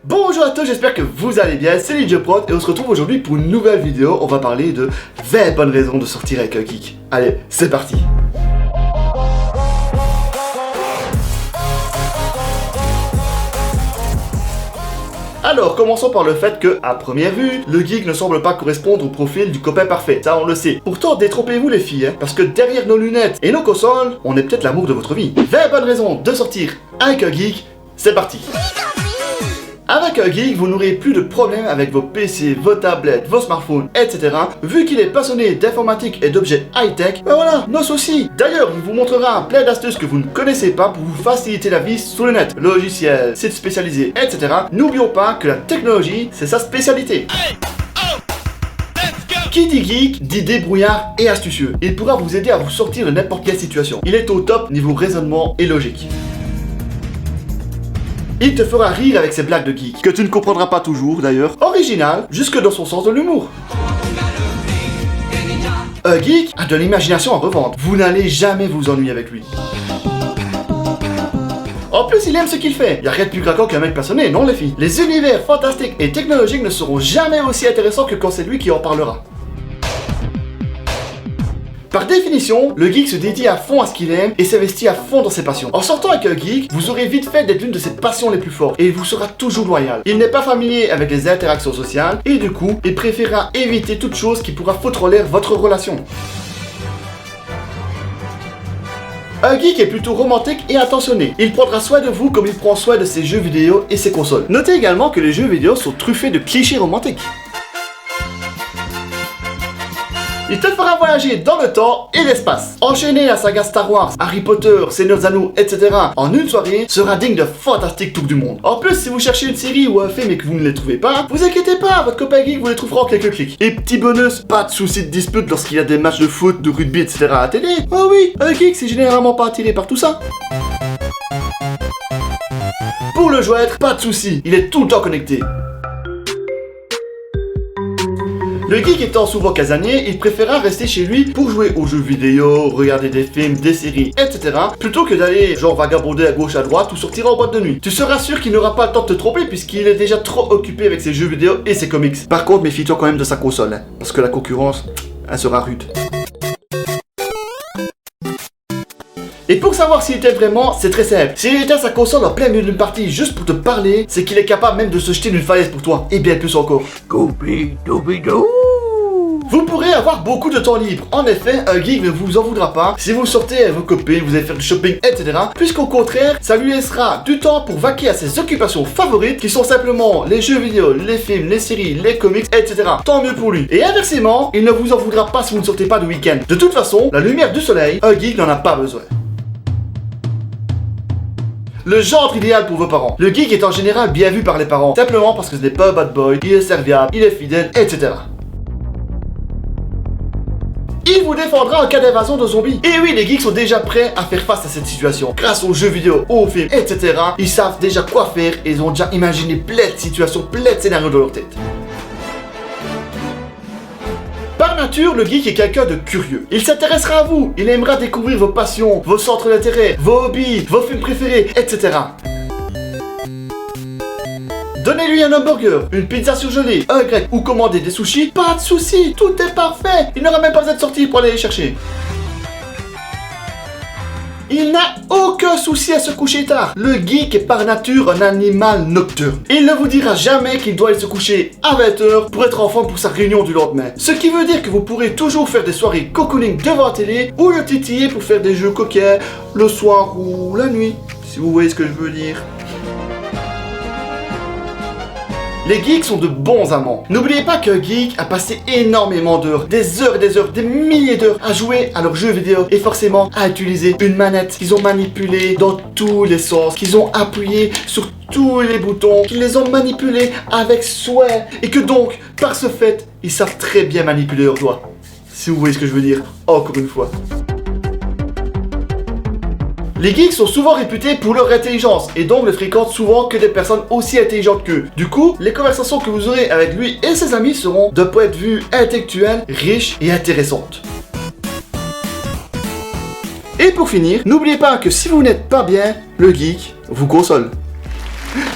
Bonjour à tous, j'espère que vous allez bien, c'est LidJProd et on se retrouve aujourd'hui pour une nouvelle vidéo. On va parler de 20 bonnes raisons de sortir avec un geek. Allez, c'est parti. Alors, commençons par le fait que, à première vue, le geek ne semble pas correspondre au profil du copain parfait, ça on le sait. Pourtant, détrompez-vous les filles, parce que derrière nos lunettes et nos consoles, on est peut-être l'amour de votre vie. 20 bonnes raisons de sortir avec un geek, c'est parti. Avec un geek, vous n'aurez plus de problème avec vos PC, vos tablettes, vos smartphones, etc. Vu qu'il est passionné d'informatique et d'objets high-tech, ben voilà, nos soucis. D'ailleurs, il vous montrera plein d'astuces que vous ne connaissez pas pour vous faciliter la vie sur le net. Logiciels, sites spécialisés, etc. N'oublions pas que la technologie, c'est sa spécialité. Qui dit geek, dit débrouillard et astucieux. Il pourra vous aider à vous sortir de n'importe quelle situation. Il est au top niveau raisonnement et logique. Il te fera rire avec ses blagues de geek, que tu ne comprendras pas toujours d'ailleurs, original, jusque dans son sens de l'humour. Un geek a de l'imagination à revendre, vous n'allez jamais vous ennuyer avec lui. En plus, il aime ce qu'il fait. Y'a rien de plus craquant qu'un mec passionné, non les filles? Les univers fantastiques et technologiques ne seront jamais aussi intéressants que quand c'est lui qui en parlera. Par définition, le geek se dédie à fond à ce qu'il aime et s'investit à fond dans ses passions. En sortant avec un geek, vous aurez vite fait d'être l'une de ses passions les plus fortes et il vous sera toujours loyal. Il n'est pas familier avec les interactions sociales et du coup, il préférera éviter toute chose qui pourra foutre en l'air votre relation. Un geek est plutôt romantique et attentionné. Il prendra soin de vous comme il prend soin de ses jeux vidéo et ses consoles. Notez également que les jeux vidéo sont truffés de clichés romantiques. Il te fera voyager dans le temps et l'espace. Enchaîner la saga Star Wars, Harry Potter, Seigneur des Anneaux, etc. en une soirée sera digne de fantastique tour du monde. En plus, si vous cherchez une série ou un film et que vous ne les trouvez pas, vous inquiétez pas, votre copain geek vous les trouvera en quelques clics. Et petit bonus, pas de soucis de dispute lorsqu'il y a des matchs de foot, de rugby, etc. à la télé. Oh oui, un geek c'est généralement pas attiré par tout ça. Pour le jouet, pas de soucis, il est tout le temps connecté. Le geek étant souvent casanier, il préférera rester chez lui pour jouer aux jeux vidéo, regarder des films, des séries, etc. plutôt que d'aller genre vagabonder à gauche à droite ou sortir en boîte de nuit. Tu seras sûr qu'il n'aura pas le temps de te tromper puisqu'il est déjà trop occupé avec ses jeux vidéo et ses comics. Par contre, méfie-toi quand même de sa console, hein, parce que la concurrence, elle sera rude. Et pour savoir s'il était vraiment, c'est très simple. S'il éteint sa console en plein milieu d'une partie juste pour te parler, c'est qu'il est capable même de se jeter d'une falaise pour toi, et bien plus encore. Vous pourrez avoir beaucoup de temps libre. En effet, un geek ne vous en voudra pas si vous sortez avec vos copines, vous allez faire du shopping, etc. Puisqu'au contraire, ça lui laissera du temps pour vaquer à ses occupations favorites, qui sont simplement les jeux vidéo, les films, les séries, les comics, etc. Tant mieux pour lui. Et inversement, il ne vous en voudra pas si vous ne sortez pas de week-end. De toute façon, la lumière du soleil, un geek n'en a pas besoin. Le genre idéal pour vos parents. Le geek est en général bien vu par les parents, simplement parce que ce n'est pas un bad boy, il est serviable, il est fidèle, etc. Il vous défendra en cas d'invasion de zombies. Et oui, les geeks sont déjà prêts à faire face à cette situation. Grâce aux jeux vidéo, aux films, etc. Ils savent déjà quoi faire et ils ont déjà imaginé plein de situations, plein de scénarios dans leur tête. Par nature, le geek est quelqu'un de curieux. Il s'intéressera à vous, il aimera découvrir vos passions, vos centres d'intérêt, vos hobbies, vos films préférés, etc. Donnez-lui un hamburger, une pizza surgelée, un grec ou commandez des sushis, pas de soucis, tout est parfait. Il n'aura même pas besoin de sortir pour aller les chercher. Il n'a aucun souci à se coucher tard. Le geek est par nature un animal nocturne. Il ne vous dira jamais qu'il doit aller se coucher à 20h pour être en forme pour sa réunion du lendemain. Ce qui veut dire que vous pourrez toujours faire des soirées cocooning devant la télé ou le titiller pour faire des jeux coquins le soir ou la nuit, si vous voyez ce que je veux dire. Les geeks sont de bons amants. N'oubliez pas qu'un geek a passé énormément d'heures, des heures et des heures, des milliers d'heures à jouer à leurs jeux vidéo et forcément à utiliser une manette qu'ils ont manipulée dans tous les sens, qu'ils ont appuyé sur tous les boutons, qu'ils les ont manipulés avec soin et que donc, par ce fait, ils savent très bien manipuler leurs doigts. Si vous voyez ce que je veux dire, encore une fois. Les geeks sont souvent réputés pour leur intelligence et donc ne fréquentent souvent que des personnes aussi intelligentes qu'eux. Du coup, les conversations que vous aurez avec lui et ses amis seront d'un point de vue intellectuel, riches et intéressantes. Et pour finir, n'oubliez pas que si vous n'êtes pas bien, le geek vous console.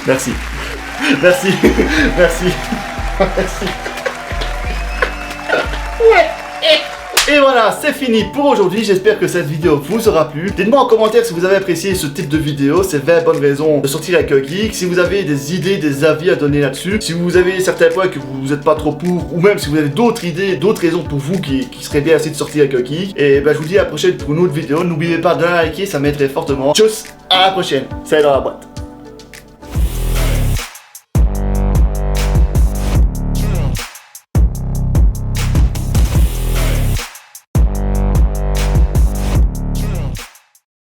Merci. Merci. Merci. Merci. Ouais. Et voilà, c'est fini pour aujourd'hui. J'espère que cette vidéo vous aura plu. Dites-moi en commentaire si vous avez apprécié ce type de vidéo. C'est 20 bonnes raisons de sortir avec un geek. Si vous avez des idées, des avis à donner là-dessus. Si vous avez certains points que vous n'êtes pas trop pour, ou même si vous avez d'autres idées, d'autres raisons pour vous qui seraient bien assez de sortir avec un geek. Et ben je vous dis à la prochaine pour une autre vidéo. N'oubliez pas de liker, ça m'aiderait fortement. Tchuss, à la prochaine. C'est dans la boîte.